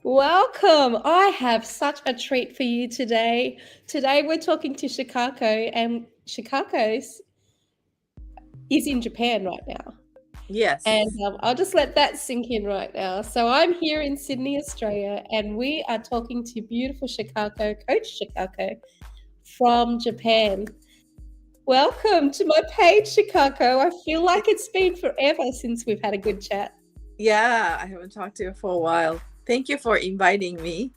Welcome. I have such a treat for you today. Today we're talking to Chikako, and Chikako's is in Japan right now. And Yes. I'll just let that sink in right now. So I'm here in Sydney, Australia, and we are talking to beautiful Chikako, Coach Chikako from Japan. Welcome to my page, Chikako. I feel like it's been forever since we've had a good chat. Yeah, I haven't talked to you for a while. Thank you for inviting me.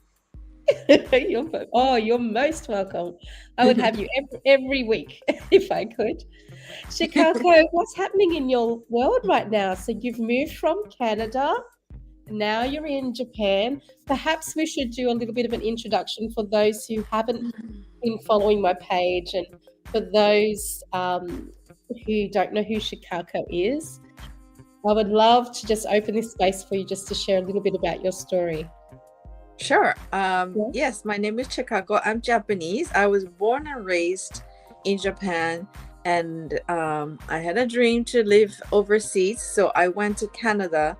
You're most welcome. I would have you every week if I could. Chicago, what's happening in your world right now? So you've moved from Canada, now you're in Japan. Perhaps we should do a little bit of an introduction for those who haven't been following my page, and for those who don't know who Chicago is. I would love to just open this space for you just to share a little bit about your story. Sure. Yeah. Yes, my name is Chikako. I'm Japanese. I was born and raised in Japan, and I had a dream to live overseas. So I went to Canada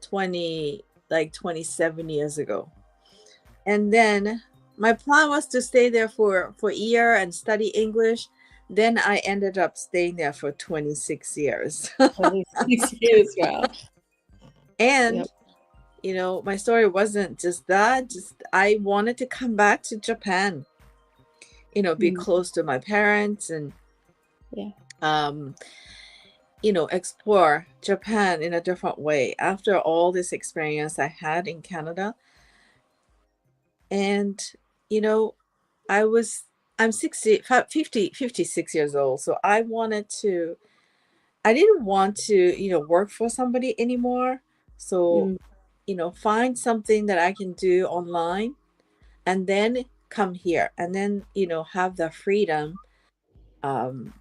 27 years ago. And then my plan was to stay there for a year and study English. Then I ended up staying there for 26 years. 26 years, wow. And Yep. my story wasn't just that. Just I wanted to come back to Japan, be Mm, close to my parents and yeah. um, explore Japan in a different way after all this experience I had in Canada. And, you know, I'm 60, 50, 56 years old. So I didn't want to, work for somebody anymore. So, Mm, find something that I can do online and then come here and then, have the freedom, um,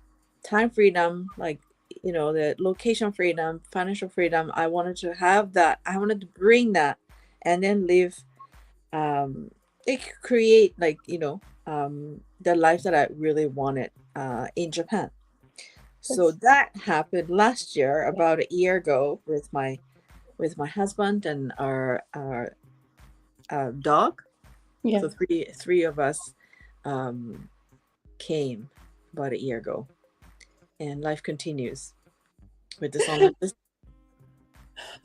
time freedom, like, the location freedom, financial freedom. I wanted to have that. I wanted to bring that and then live, create like, the life that I really wanted in Japan. So that's that happened last year, about a year ago, with my husband and our dog. yeah. So three of us um, came about a year ago, and life continues with this online business.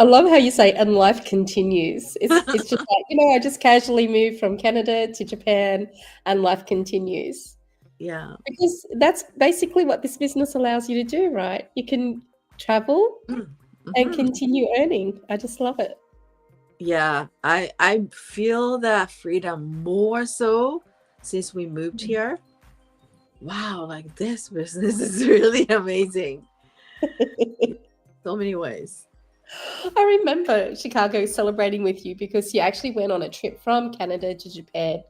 I love how you say, "And life continues." It's just like, I just casually moved from Canada to Japan, and life continues. Yeah. Because that's basically what this business allows you to do, right? You can travel and Mm-hmm. continue earning. I just love it. Yeah, I feel that freedom more so since we moved here. Wow, like this business is really amazing. So many ways. I remember Chicago celebrating with you because you actually went on a trip from Canada to Japan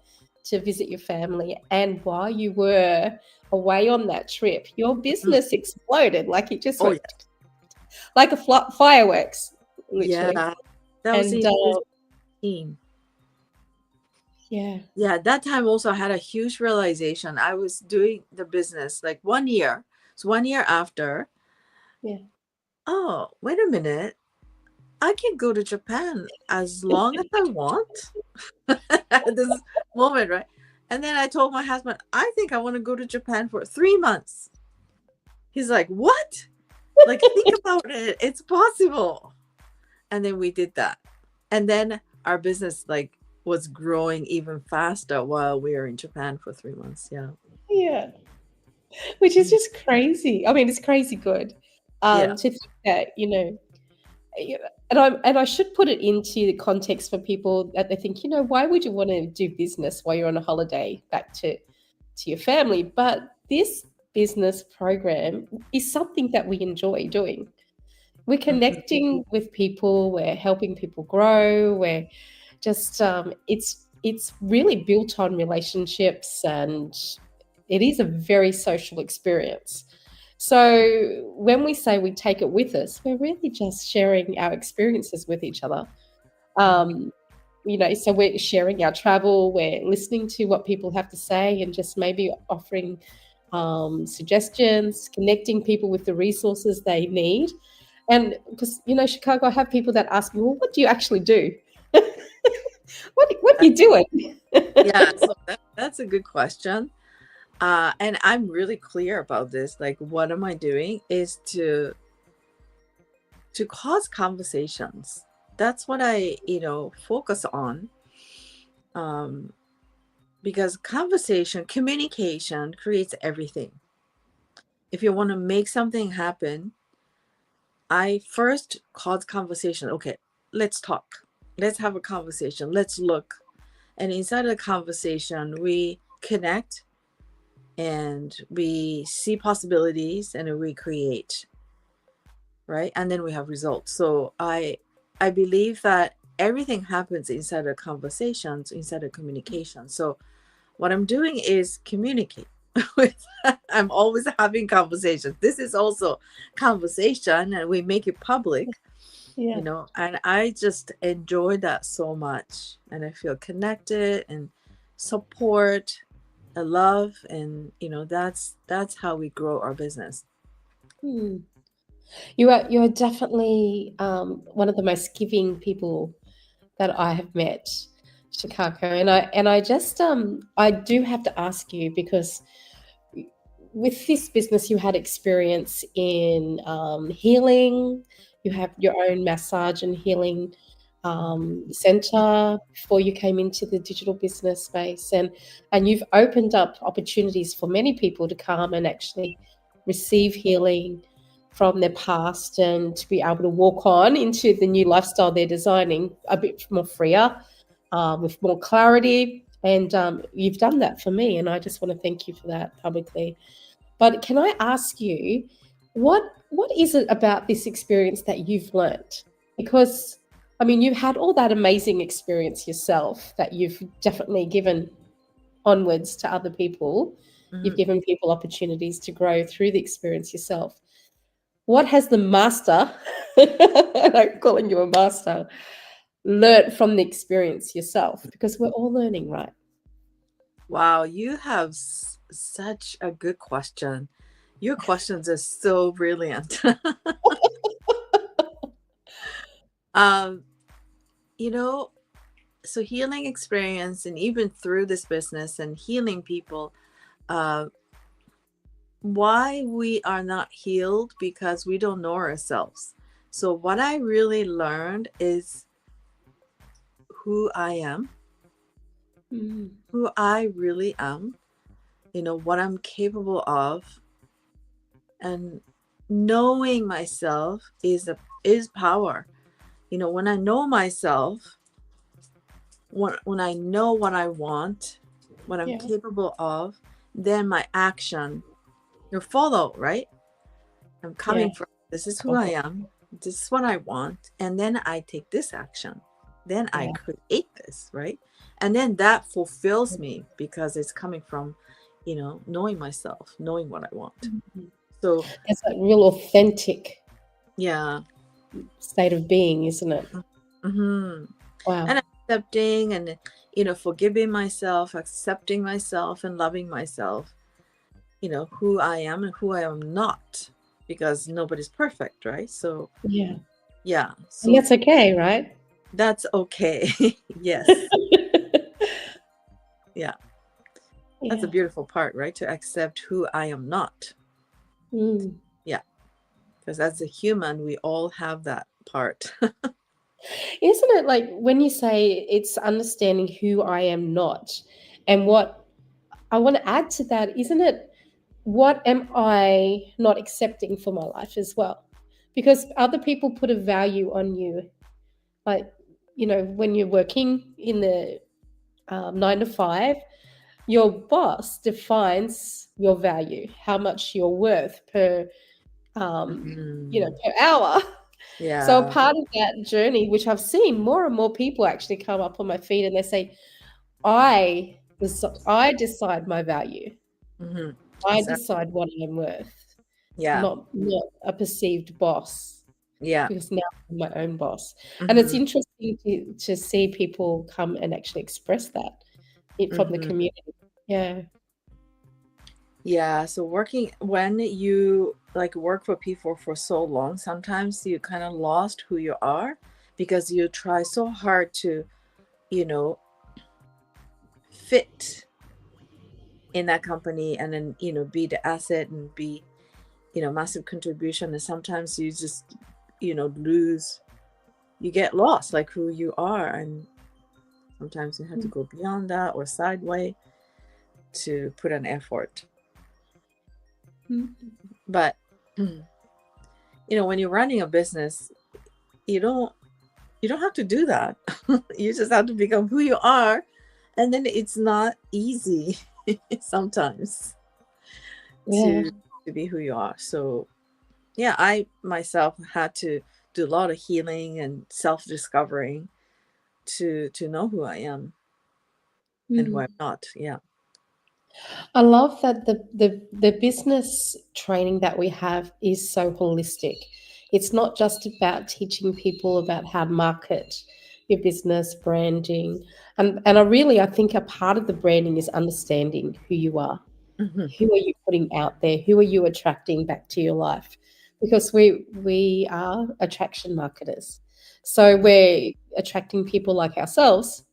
to visit your family. And while you were away on that trip, your Mm. business exploded. Like it just Oh went yeah. like a fireworks, literally. Yeah. That was And in 2018. yeah, Yeah, that time also I had a huge realization. I was doing the business like 1 year. So 1 year after, yeah. oh, wait a minute. I can go to Japan as long as I want. At this moment, right? And then I told my husband, I think I want to go to Japan for 3 months. He's like, what? Like, think about it. It's possible. And then we did that. And then our business like was growing even faster while we were in Japan for 3 months. Yeah. Yeah. Which is just crazy. I mean, it's crazy good. Yeah. To think that, and I should put it into the context for people that they think, why would you want to do business while you're on a holiday back to your family? But this business program is something that we enjoy doing. We're Mhm. connecting with people, we're helping people grow, we're just it's really built on relationships, and it is a very social experience. So when we say we take it with us, we're really just sharing our experiences with each other. Um, so we're sharing our travel, we're listening to what people have to say, and just maybe offering suggestions, connecting people with the resources they need. And because, Chicago, I have people that ask me, well, what do you actually do? What are you doing? Yeah, so that's a good question. And I'm really clear about this. Like, what am I doing is to cause conversations. That's what I, focus on. Um, because conversation, communication creates everything. If you want to make something happen, I first cause conversation. Okay, let's talk. Let's have a conversation. Let's look. And inside of the conversation, we connect and we see possibilities and we create, right? And then we have results. So I believe that everything happens inside of conversations, inside of communication. So what I'm doing is communicate with I'm always having conversations. This is also conversation and we make it public, Yeah. and I just enjoy that so much. And I feel connected and support, love, and that's how we grow our business. Hmm. You are definitely one of the most giving people that I have met, Chicago. And I just I do have to ask you, because with this business you had experience in healing. You have your own massage and healing center before you came into the digital business space, and you've opened up opportunities for many people to come and actually receive healing from their past and to be able to walk on into the new lifestyle they're designing a bit more freer, with more clarity. And you've done that for me, and I just want to thank you for that publicly. But can I ask you, what is it about this experience that you've learnt? Because I mean, you've had all that amazing experience yourself that you've definitely given onwards to other people. You've Mhm. given people opportunities to grow through the experience yourself. What has the master, and I'm calling you a master, learnt from the experience yourself? Because we're all learning, right? Wow, you have such a good question. Your questions are so brilliant. um, you know, so healing experience, and even through this business and healing people, uh, why we are not healed because we don't know ourselves. So what I really learned is who I am, Mm. who I really am, what I'm capable of, and knowing myself is power. When I know myself, when I know what I want, what I'm Yeah, capable of, then my action will follow, right? I'm yeah. coming from this is who I am, this is what I want, and then I take this action. Then I Yeah. create this, right? And then that fulfills me because it's coming from, knowing myself, knowing what I want. Mhm. So, That's that real authentic yeah. state of being, isn't it? hmm Wow. And accepting and, forgiving myself, accepting myself, and loving myself, who I am and who I am not, because nobody's perfect, right? So, Yeah. yeah. And So that's okay, right? that's okay. Yes. Yeah. That's a Yeah. beautiful part, right? To accept who I am not. Mm. Yeah. Because as a human, we all have that part. Isn't it like when you say it's understanding who I am not, and what I want to add to that, isn't it what am I not accepting for my life as well? Because other people put a value on you. Like, when you're working in the 9 to 5, your boss defines your value, how much you're worth Mhm. per hour. So Yeah. part of that journey, which I've seen more and more people actually come up on my feed and they say, I decide my value. hmm I Exactly. decide what I'm worth, Yeah. not a perceived boss, Yeah. because now I'm my own boss. And it's hmm interesting to see people come and actually express that from the hmm community. Yeah. Yeah. So when you like work for people for so long, sometimes you kind of lost who you are because you try so hard to you know, fit in that company, and then, be the asset and be, massive contribution. And sometimes you just, lose, you get lost, like who you are. And sometimes you have to go beyond that or sideway to put an effort. But, when you're running a business, you don't have to do that. You just have to become who you are. And then it's not easy sometimes to be who you are. So yeah, I myself had to do a lot of healing and self-discovering to know who I am and who I'm not. Yeah. I love that the business training that we have is so holistic. It's not just about teaching people about how to market your business, branding, and I think a part of the branding is understanding who you are. Who are you putting out there? Who are you attracting back to your life? Because we are attraction marketers. So we're attracting people like ourselves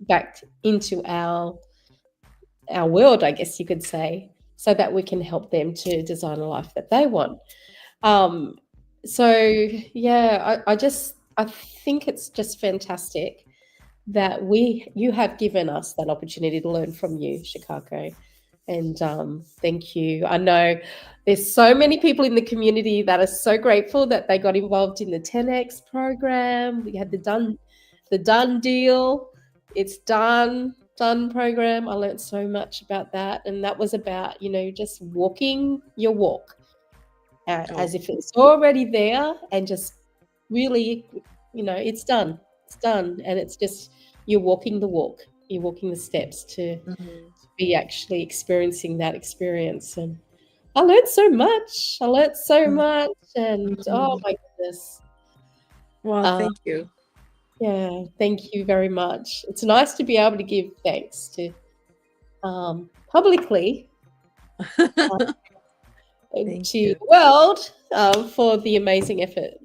back into our world, I guess you could say, so that we can help them to design a life that they want. Um, so yeah, I think it's just fantastic that you have given us that opportunity to learn from you, Chikako. And thank you. I know there's so many people in the community that are so grateful that they got involved in the 10X program. We had the done deal. It's done program. I learned so much about that. And that was about, just walking your walk as if it's already there, and just really, it's done. It's done. And it's just, you're walking the walk. You're walking the steps to be actually experiencing that experience. And I learned so much. And oh my goodness. Well, thank you. Yeah, thank you very much. It's nice to be able to give thanks to publicly to the world for the amazing effort,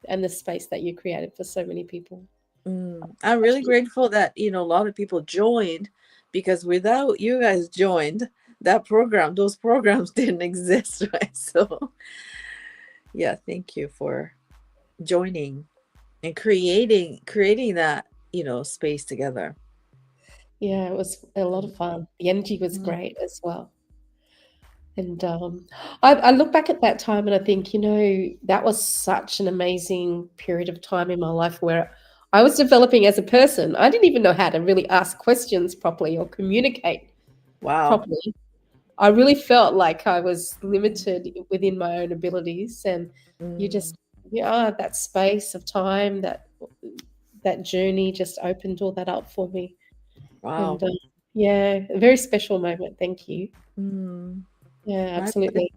and the space that you created for so many people. I'm really grateful that, a lot of people joined, because without you guys joined those programs didn't exist, right? So yeah, thank you for joining and creating that, space together. Yeah, it was a lot of fun. The energy was great as well. And I look back at that time and I think, that was such an amazing period of time in my life where I was developing as a person. I didn't even know how to really ask questions properly or communicate properly. I really felt like I was limited within my own abilities. And you just, that space of time, that journey just opened all that up for me. Wow. And yeah, a very special moment. Thank you. Yeah, absolutely.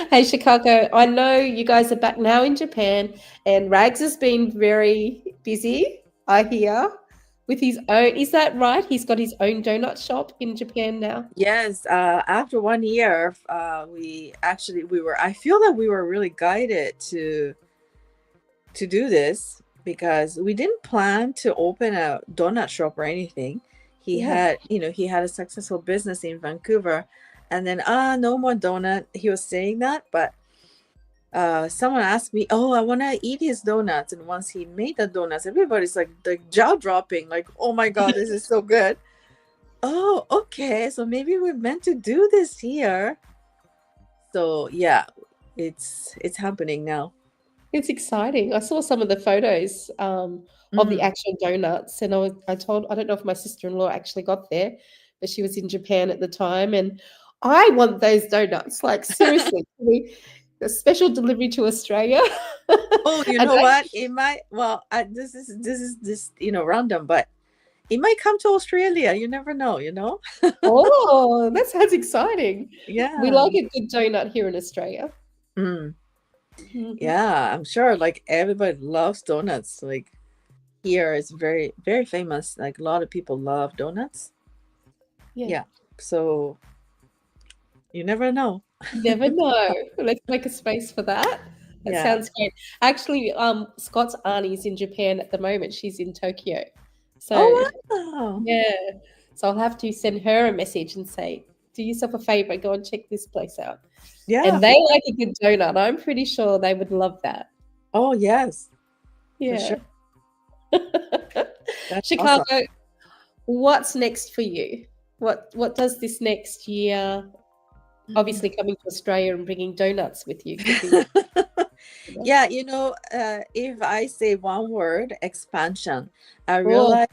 Hey, Chikako, I know you guys are back now in Japan, and Rags has been very busy, I hear, with his own. Is that right? He's got his own donut shop in Japan now. Yes. After 1 year, I feel that we were really guided to do this, because we didn't plan to open a donut shop or anything. He had a successful business in Vancouver, and then no more donut. He was saying that, but someone asked me, "Oh, I want to eat his donuts." And once he made the donuts, everybody's like jaw dropping, like, "Oh my god, this is so good!" Oh, okay, so maybe we're meant to do this here. So yeah, it's happening now. It's exciting. I saw some of the photos of the actual donuts, and I don't know if my sister-in-law actually got there, but she was in Japan at the time, and I want those donuts. Like seriously, a special delivery to Australia. Oh, you know what? It might. Well, this is random, but it might come to Australia. You never know. Oh, that sounds exciting. Yeah. We like a good donut here in Australia. Yeah, I'm sure. Like everybody loves donuts. Like here, it's very, very famous. Like a lot of people love donuts. Yeah. So you never know. You never know. Let's make a space for that. That Yeah. sounds great. Actually, Scott's auntie is in Japan at the moment. She's in Tokyo. So Oh wow. yeah. So I'll have to send her a message and say, do yourself a favor, go and check this place out. Yeah, And for they sure. like a good donut. I'm pretty sure they would love that. Oh yes, for sure. Yeah. That's awesome. Chicago, what's next for you? What does this next year, obviously coming to Australia and bringing donuts with you could be? Yeah, if I say one word, expansion, I Oh, realize,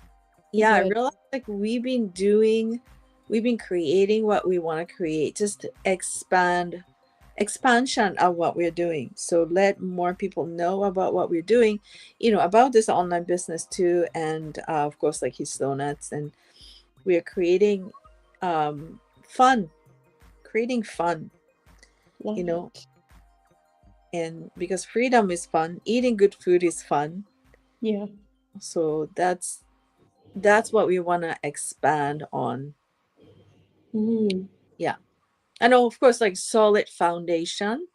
good I word. realize like we've been creating what we want to create, just to expansion of what we're doing. So let more people know about what we're doing, about this online business too. And of course, like his donuts, and we're creating fun, creating fun, Love you know, it. and because freedom is fun, eating good food is fun. Yeah. So that's what we want to expand on. Mm. Yeah. And of course, like solid foundation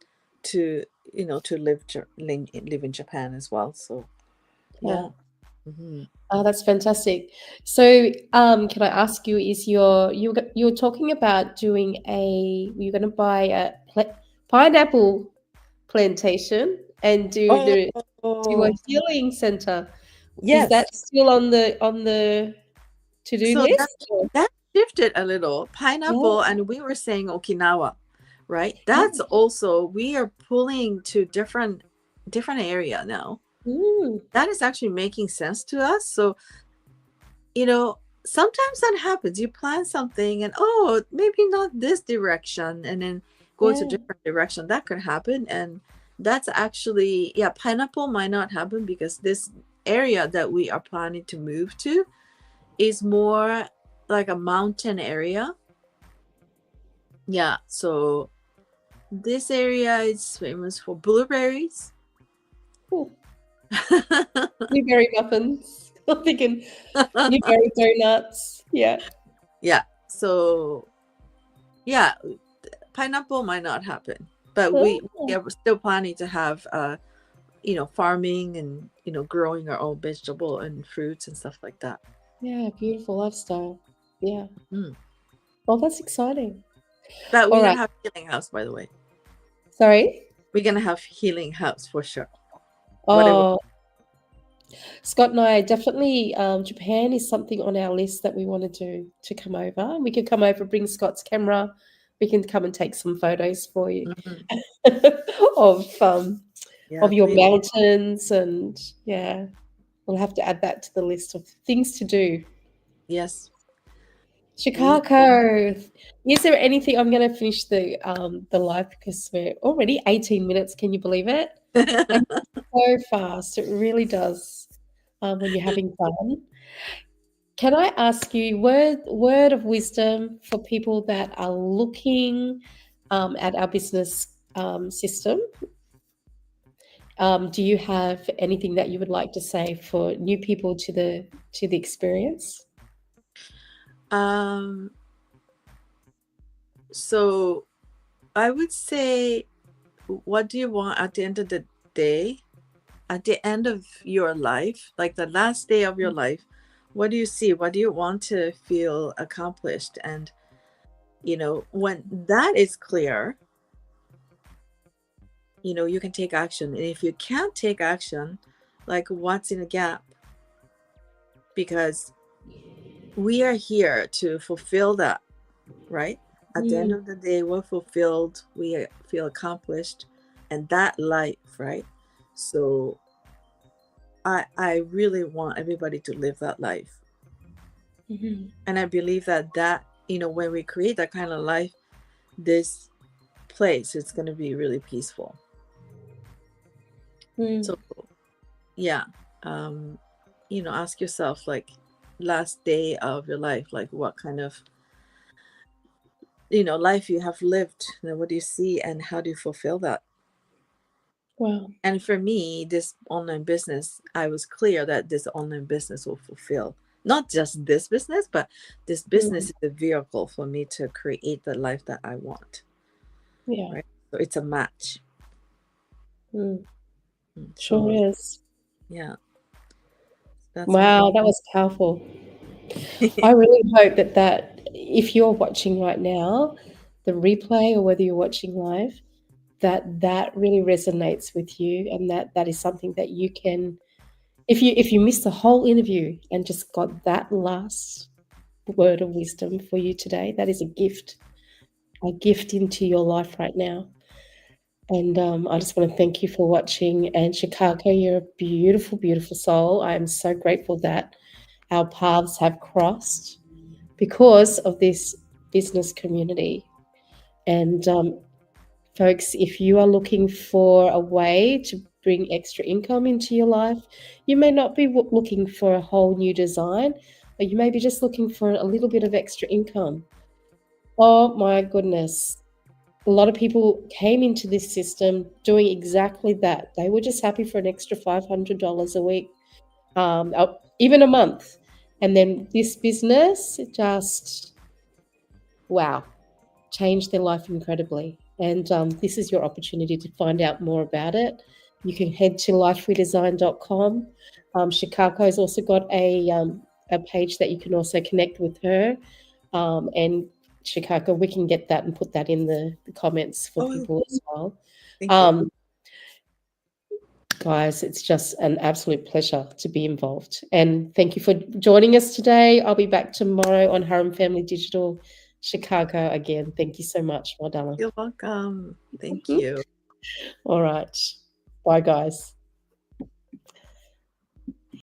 to to live in Japan as well. So Yeah. yeah. Hmm. Oh, that's fantastic. So, can I ask you, is you're talking about doing you're going to buy a pineapple plantation and do a Oh healing center. Is yes. that still on the to-do So that list? Or? that shifted a little. Yeah. Pineapple, and we were saying Okinawa, right? That's Yeah. also, we are pulling to different area now. Mm. That is actually making sense to us. So sometimes that happens. You plan something and, oh, maybe not this direction, and then go to Yeah. different direction. That could happen. And that's actually, yeah, pineapple might not happen because this area that we are planning to move to is more like a mountain area. Yeah, so this area is famous for blueberries. Cool. Blueberry muffins. I'm thinking blueberry donuts. Yeah. Yeah, so yeah, pineapple might not happen, but we Oh, are still planning to have farming and growing our own vegetable and fruits and stuff like that. yeah, beautiful lifestyle. Yeah. Mm. Well, that's exciting. But All we're right. gonna have healing house, by the way. Sorry. We're gonna have healing house for sure. Whatever. Oh, Scott and I definitely, Japan is something on our list that we want to do to come over. We can come over, bring Scott's camera. We can come and take some photos for you Mhm. of Yeah, of your please. mountains, and yeah, we'll have to add that to the list of things to do. Yes. We. Chicago, is there anything? I'm going to finish the live because we're already 18 minutes. Can you believe it? And so fast, it really does. When you're having fun. Can I ask you word of wisdom for people that are looking at our business system? Do you have anything that you would like to say for new people to the experience? um. So I would say, what do you want at the end of the day? At the end of your life, like the last day of your life, what do you see? What do you want to feel accomplished? And when that is clear, you can take action. And if you can't take action, like, what's in a gap? Because we are here to fulfill that, right? At the end Mm, of the day, we're fulfilled, we feel accomplished, and that life, right? So I really want everybody to live that life. mhm, And I believe that when we create that kind of life, this place is going to be really peaceful. mm. So yeah, um ask yourself, like, last day of your life, like, what kind of life you have lived, what do you see, and how do you fulfill that? Wow. And for me, this online business, I was clear that this online business will fulfill not just this business, but this business Mm, is a vehicle for me to create the life that I want, yeah. right? So it's a match. Mm. So Sure is. yeah, that's my Wow, that was powerful. I really hope that if you're watching right now, the replay or whether you're watching live, that really resonates with you, and that is something that you can, if you missed the whole interview and just got that last word of wisdom for you today, that is a gift into your life right now. And I just want to thank you for watching. And Chikako, you're a beautiful, beautiful soul. I am so grateful that our paths have crossed because of this business community. And folks, if you are looking for a way to bring extra income into your life, you may not be looking for a whole new design, but you may be just looking for a little bit of extra income. Oh my goodness. A lot of people came into this system doing exactly that. They were just happy for an extra $500 a week, even a month. And then this business just, wow, changed their life incredibly. And this is your opportunity to find out more about it. You can head to liferedesign.com. Chikako's also got a page that you can also connect with her. And Chikako, we can get that and put that in the comments for Oh, people as well. thank you. Guys, it's just an absolute pleasure to be involved. And thank you for joining us today. I'll be back tomorrow on Harem Family Digital Chikako again. Thank you so much, my darling. You're welcome. Thank you. All right. Bye, guys.